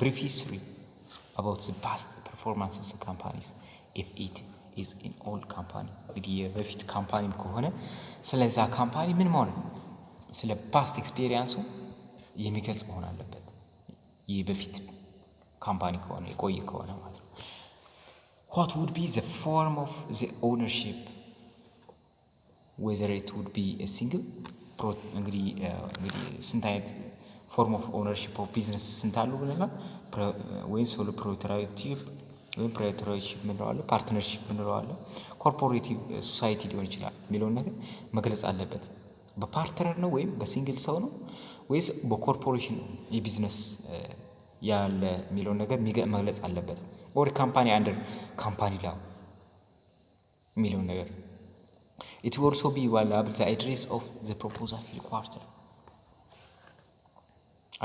Brief history about the past performance of the companies if it is in all company. እንግዲህ በፊት ካምፓኒም ከሆነ ስለዛ ካምፓኒ ምን መሆን ስለ ፓስት ኤክስፒሪየንሱ የሚገልጽ መሆን አለበት። ይህ በፊት ካምፓኒ ከሆነ የቆየ ከሆነ ማለት ነው። What would be the form of the ownership? Whether it would be a single እንግዲህ ስንት አይነት ፎርም ኦፍ ኦነርሺፕ ኦፍ ቢዝነስ ስንት አሉ ብለናል። ወይም ሶሎ ፕሮፕራይተርሺፕ ወይም ፕሮፕራይተርሺፕ ምንለዋለን፣ ፓርትነርሺፕ ምንለዋለን፣ ኮርፖሬቲቭ ሶሳይቲ ሊሆን ይችላል የሚለውን ነገር መግለጽ አለበት። በፓርትነር ነው ወይም በሲንግል ሰው ነው ወይስ በኮርፖሬሽን የቢዝነስ ያለ የሚለውን ነገር መግለጽ አለበት። ኦር ካምፓኒ አንደር ካምፓኒ ላው የሚለውን ነገር it will also be valuable the address of the proposal headquarter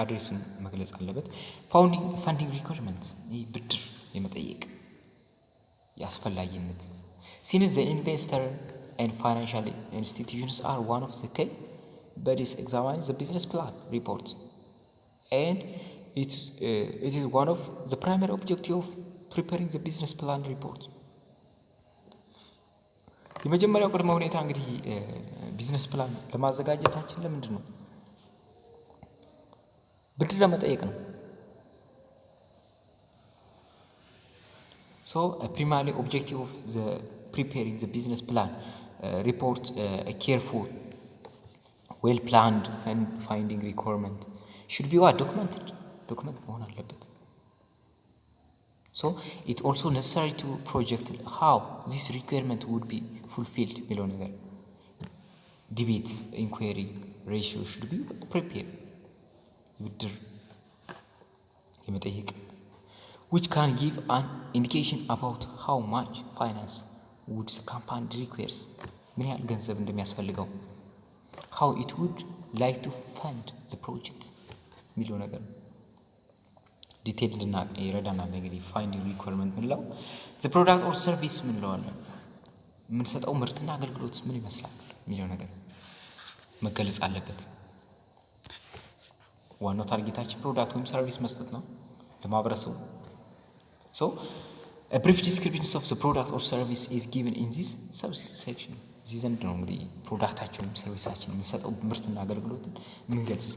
አድሬሱን መግለጽ አለበት። ፋንዲንግ ሪኳየርመንት ይህ ብድር የመጠየቅ የአስፈላጊነት since the investor and financial institutions are one of the key bodies examining the business plan report and it is one of the primary objective of preparing the business plan report የመጀመሪያው ቅድመ ሁኔታ እንግዲህ ቢዝነስ ፕላን ለማዘጋጀታችን ለምንድን ነው? ብድር ለመጠየቅ ነው። So a primary objective of the preparing the business plan report a careful well planned and finding requirement should be what documented መሆን አለበት። So it also necessary to project how this requirement would be fulfilled below ነገር debate inquiry ratio should be prepared ብድር የመጠየቅ which can give an indication about how much finance would the company requires ምን ያህል ገንዘብ እንደሚያስፈልገው how it would like to fund the project የሚለው ነገር ዲቴል ይረዳናል። እንግዲህ ፋይንዲንግ ሪኳየርመንት ምንለው the product or service ምንለው አለ የምንሰጠው ምርትና አገልግሎት ምን ይመስላል የሚለው ነገር መገለጽ አለበት። ዋናው ታርጌታችን ፕሮዳክት ወይም ሰርቪስ መስጠት ነው ለማህበረሰቡ። So a brief description of the product or service is given in this subsection እዚህ ዘንድ ነው እንግዲህ ፕሮዳክታችን ወይም ሰርቪሳችን የምንሰጠው ምርትና አገልግሎት ምንገልጽ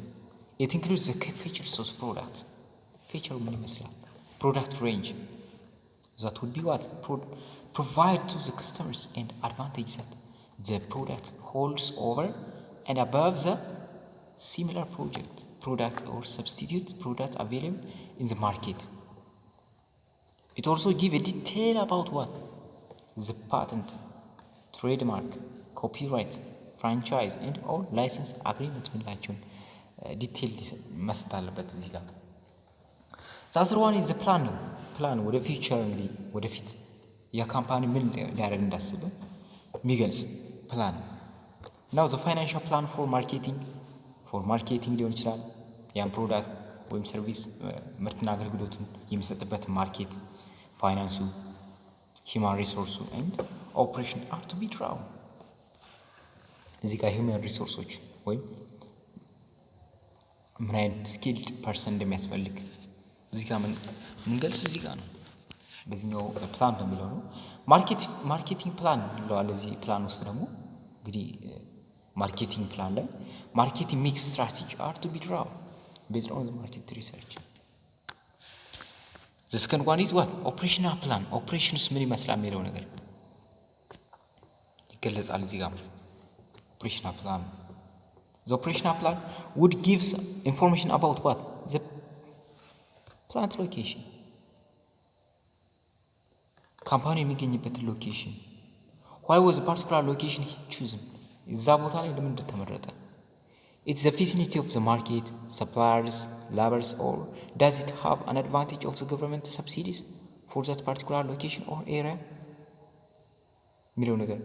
it includes the key features of the product feature ምን ይመስላል product range that would be what provide to the customers and advantages that the product holds over and above the similar product or substitute product available in the market. It also give a detail about what the patent, trademark, copyright, franchise and all license agreement ምንላቸውን ዲቴል መስጠት አለበት እዚህ ጋር። ዛስርዋን is the plan ነው ፕላን ወደ ፊውቸር እንግዲህ ወደፊት የካምፓኒ ምን ሊያደርግ እንዳስበ የሚገልጽ ፕላን ነው። the financial plan for marketing ሊሆን ይችላል ያን ፕሮዳክት ወይም ሰርቪስ ምርትና አገልግሎቱን የሚሰጥበት ማርኬት ፋይናንሱ ሂማን ሪሶርሱ and operation are to be drawn እዚህ ጋር ሂማን ሪሶርሶች ወይም ምን አይነት ስኪልድ ፐርሰን እንደሚያስፈልግ እዚህ ጋር ምንገልጽ እዚህ ጋር ነው በዚህኛው ፕላን በሚለው ነው። ማርኬቲንግ ፕላን እንለዋለን። እዚህ ፕላን ውስጥ ደግሞ እንግዲህ ማርኬቲንግ ፕላን ላይ ማርኬቲንግ ሚክስ ስትራቴጂ are to be drawn based on the market research. The second one is what operational plan operations ምን ይመስላል የሚለው ነገር ይገለጻል እዚህ ጋር operational plan. The operational plan would give information about what the plant location ካምፓኒ የሚገኝበትን ሎኬሽን why was a particular location chosen እዛ ቦታ ላይ ለምን እንደተመረጠ it's the vicinity of the market suppliers labors or does it have an advantage of the government subsidies for that particular location or area የሚለው ነገር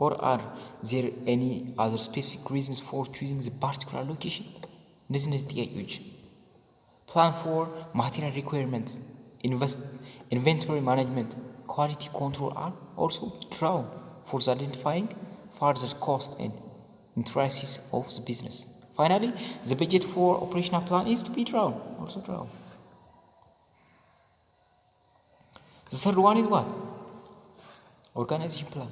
or are there any other specific reasons for choosing the particular location እነዚህ ጥያቄዎች plan for material requirements inventory management quality control are also drawn for identifying further cost and interests of the business. Finally, the budget for operational plan is to be also drawn. The third one is what? Organization plan.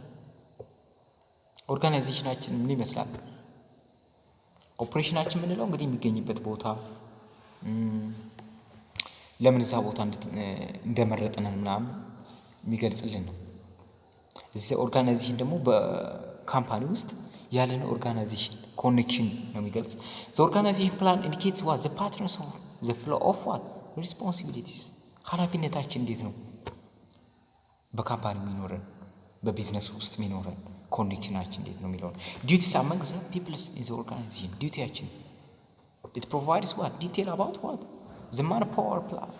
ኦርጋናይዜሽናችን ምን ይመስላል? ኦፕሬሽናችን ምን ነው እንግዲህ የሚገኝበት ቦታ ለምን እዛ ቦታ እንደመረጠን ምናምን የሚገልጽልን ነው። እዚህ ኦርጋናይዜሽን ደግሞ በካምፓኒ ውስጥ ያለን ኦርጋናይዜሽን ኮኔክሽን ነው የሚገልጽ። the organization plan indicates what the patterns of the flow of what responsibilities ኃላፊነታችን እንዴት ነው በካምፓኒ የሚኖረን በቢዝነስ ውስጥ የሚኖረን ኮኔክሽናችን እንዴት ነው የሚለው ዲዩቲስ among the people in the organization ዲዩቲያችን it provides what detail about what the manpower plan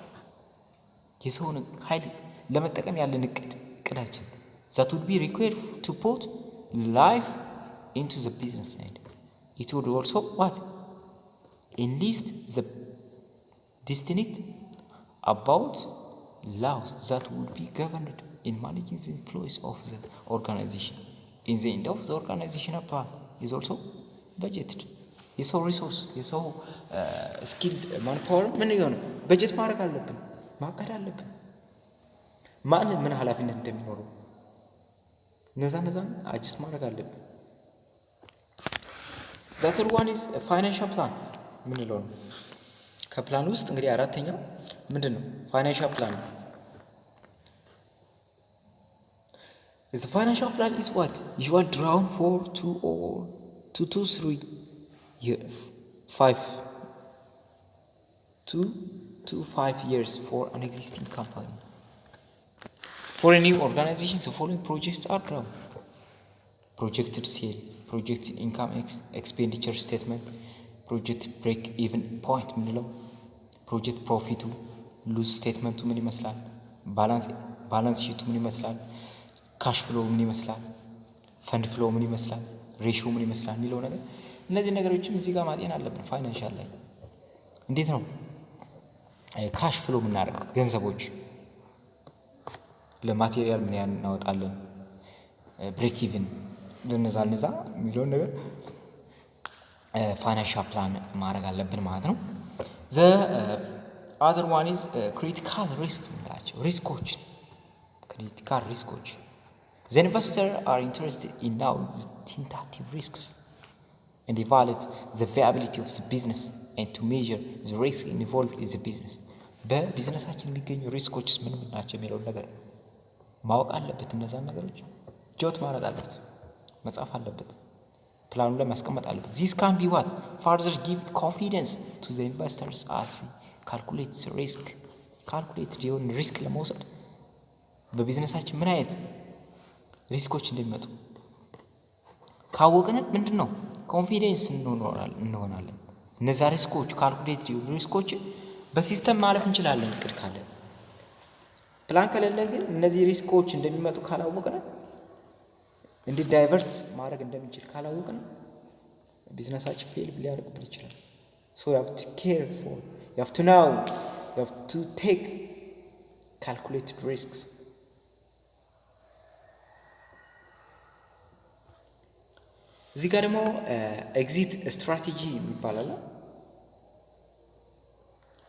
የሰውን ኃይል ለመጠቀም ያለን እቅዳችን that would be required to put life into the business side. It would also what enlist the distinct about laws that would be governed in managing the employees of the organization. In the end of the organizational plan is also budgeted. የሰው ሪሶርስ የሰው ስኪል ማንፓወር ምን ይሆን በጀት ማድረግ አለብን ማቀድ አለብን ማን ምን ኃላፊነት እንደሚኖረው ነዛን አጅስ ማድረግ አለብን The third one is a financial plan ምን ይለው ነው ከፕላን ውስጥ እንግዲህ አራተኛው ምንድነው financial plan The financial plan is what you are drawn for 2 or 2 to 3 5 2 to 5 years for an existing company. For a new organization, the following projects are drawn. Projected sale, projected income expenditure statement, project break-even point, project profit, lose statement, balance sheet, cash flow, fund flow, ratio, እነዚህ ነገሮችም እዚህ ጋር ማጤን አለብን ፋይናንሻል ላይ እንዴት ነው ካሽ ፍሎ ምናደርግ ገንዘቦች ለማቴሪያል ምን ያን እናወጣለን ብሬክ ኢቭን ለነዛ የሚለውን ነገር ፋይናንሻል ፕላን ማድረግ አለብን ማለት ነው the other one is critical risk ምንላቸው ሪስኮች critical ሪስኮች the investors are interested in now the tentative risks and evaluate the viability of the business and to measure the risk involved in the business. በቢዝነሳችን የሚገኙ ሪስኮችስ ምን ናቸው የሚለው ነገር ማወቅ አለበት እነዛ ነገሮች ጆት ማድረግ አለበት መጻፍ አለበት ፕላኑ ላይ ማስቀመጥ አለበት this can be what further give confidence to the investors as calculate the risk calculate የሆነ ሪስክ ለመውሰድ በቢዝነሳችን ምን አይነት ሪስኮች እንደሚመጡ ካወቅን ምንድነው ኮንፊደንስ እንሆናለን እነዛ ሪስኮች ካልኩሌት ሪስኮች በሲስተም ማለፍ እንችላለን እቅድ ካለ ፕላን ከሌለን ግን እነዚህ ሪስኮች እንደሚመጡ ካላወቅን እንዴ ዳይቨርት ማድረግ እንደምንችል ካላወቅን ቢዝነሳችን ፌል ሊያደርግብን ይችላል so you have to care for you have to know you have to take calculated risks እዚህ ጋር ደግሞ ኤግዚት ስትራቴጂ ይባላል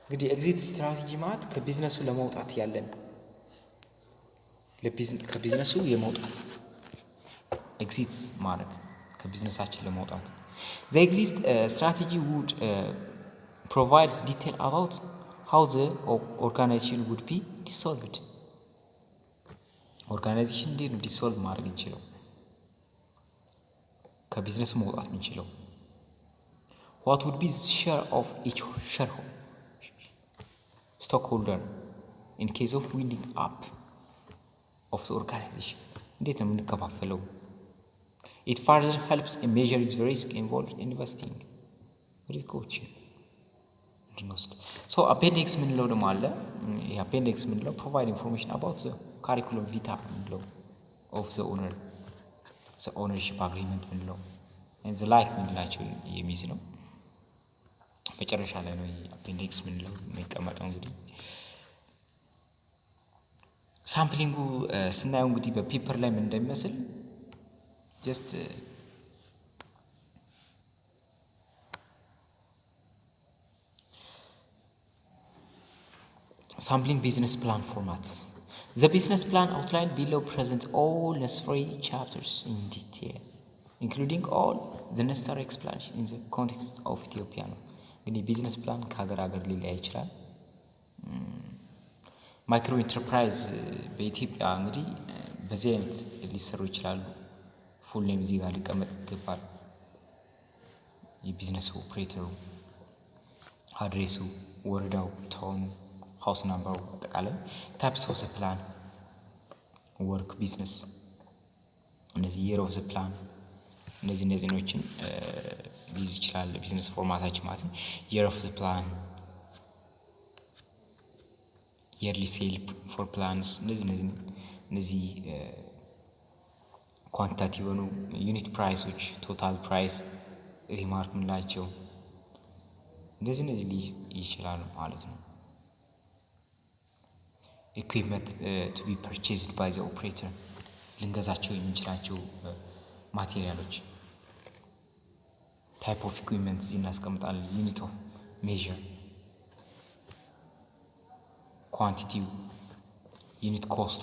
እንግዲህ ኤግዚት ስትራቴጂ ማለት ከቢዝነሱ ለመውጣት ያለን ከቢዝነሱ የመውጣት ኤግዚት ማድረግ ከቢዝነሳችን ለመውጣት the exit strategy would provides detail about how the organization would be dissolved organization እንዴት ነው ዲሶልቭ ማድረግ እንችላለን ከቢዝነሱ መውጣት ምንችለው what would be the share of each shareholder stockholder in case of winding up of the organization እንዴት ነው የምንከፋፈለው it further helps in measuring the risk involved in investing ሪስኮች እንድንወስድ so appendix ምንለው ደግሞ አለ ይሄ appendix ምንለው provide information about the curriculum vitae ምንለው of the owner the ownership agreement ምንለው and the like ምንላቸው የሚይዝ ነው መጨረሻ ላይ ነው appendix ምንለው የሚቀመጠው እንግዲህ ሳምፕሊንጉ ስናየው እንግዲህ በፔፐር ላይ ምን እንደሚመስል just sampling business plan format The business plan outlined below presents all necessary chapters in detail, including all the necessary explanation in the context of Ethiopia. እንግዲህ ቢዝነስ ፕላን ከሀገር ሊለያይ ይችላል። ማይክሮ ኢንተርፕራይዝ በኢትዮጵያ እንግዲህ በዚህ አይነት ሊሰሩ ይችላሉ። ፉል ኔም እዚህ ጋር ሊቀመጥ ይገባል። የቢዝነስ ኦፕሬተሩ፣ አድሬሱ፣ ወረዳው፣ ታውኑ ሃውስ ናምበሩ አጠቃላይ ታይፕስ ኦፍ ዘ ፕላን ወርክ፣ ቢዝነስ እነዚህ year of the plan እነዚህ ነዎችን ሊይዝ ይችላል ቢዝነስ ፎርማታችን ማለት ነው። year of the plan yearly sale for plans እነዚህ ኳንቲታቲቭ የሆኑ ዩኒት ፕራይሶች ቶታል ፕራይስ ሪማርክ ምንላቸው እነዚህ ሊይዝ ይችላል ማለት ነው። ኢኩዊፕመንት to be purchased by the operator ልንገዛቸው የምንችላቸው ማቴሪያሎች ታይፕ ኦፍ ኢኩዊፕመንት እዚህ እናስቀምጣለን። ዩኒት ኦፍ ሜዥር ኳንቲቲው ዩኒት ኮስቱ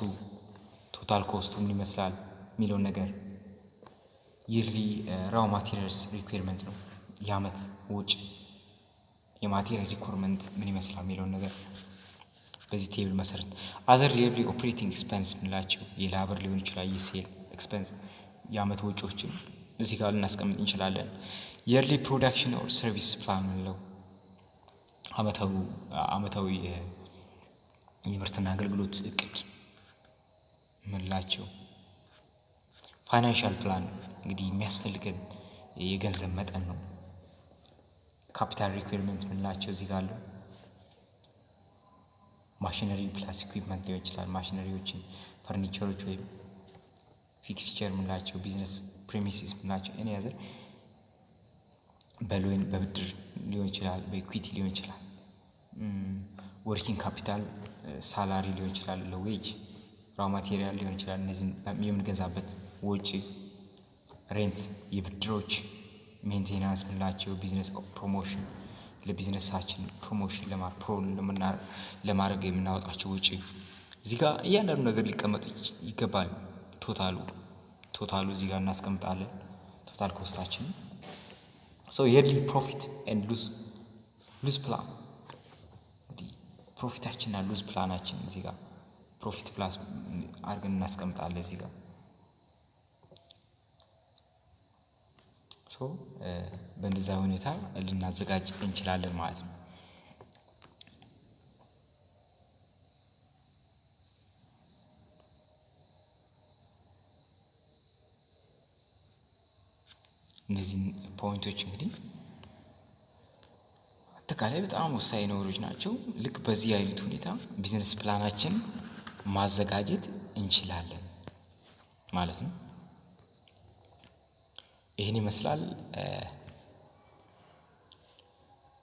ቶታል ኮስቱ ምን ይመስላል የሚለውን ነገር ይርሊ ራው ማቴሪያልስ ሪኩዌርመንት ነው የዓመት ወጪ የማቴሪያል ሪኳየርመንት ምን ይመስላል የሚለውን ነገር በዚህ ቴብል መሰረት አዘር yearly ኦፕሬቲንግ ኤክስፔንስ ምንላቸው የላበር ሊሆን ይችላል የሴል ኤክስፔንስ የዓመት ወጪዎችን እዚህ ጋር ልናስቀምጥ እንችላለን። yearly production or service plan ምንለው ዓመታዊ የምርትና አገልግሎት እቅድ ምንላቸው። ፋይናንሻል ፕላን እንግዲህ የሚያስፈልገን የገንዘብ መጠን ነው። ካፒታል ሪኩዌርመንት ምንላቸው እዚህ ጋር አሉ። ማሽነሪ ፕላስ ኢኩዊፕመንት ሊሆን ይችላል ማሽነሪዎችን ፈርኒቸሮች ወይም ፊክስቸር ምንላቸው ቢዝነስ ፕሪሚሲስ ምንላቸው እኔ ያዘር በሎን በብድር ሊሆን ይችላል በኢኩዊቲ ሊሆን ይችላል። ወርኪንግ ካፒታል ሳላሪ ሊሆን ይችላል ለዌጅ ራው ማቴሪያል ሊሆን ይችላል እነዚህ የምንገዛበት ወጪ ሬንት የብድሮች ሜንቴናንስ ምንላቸው ቢዝነስ ፕሮሞሽን ለቢዝነሳችን ፕሮሞሽን ለማድረግ የምናወጣቸው ወጪ እዚህ ጋር እያንዳንዱ ነገር ሊቀመጥ ይገባል። ቶታሉ እዚህ ጋር እናስቀምጣለን ቶታል ኮስታችን yearly profit and lose plan እንግዲህ ፕሮፊታችንና ሉዝ ፕላናችን እዚህ ጋር ፕሮፊት ፕላስ አድርገን እናስቀምጣለን እዚህ ጋር በእንደዛ ሁኔታ ልናዘጋጅ እንችላለን ማለት ነው። እነዚህ ፖይንቶች እንግዲህ አጠቃላይ በጣም ወሳኝ ነገሮች ናቸው። ልክ በዚህ አይነት ሁኔታ ቢዝነስ ፕላናችን ማዘጋጀት እንችላለን ማለት ነው። ይሄን ይመስላል።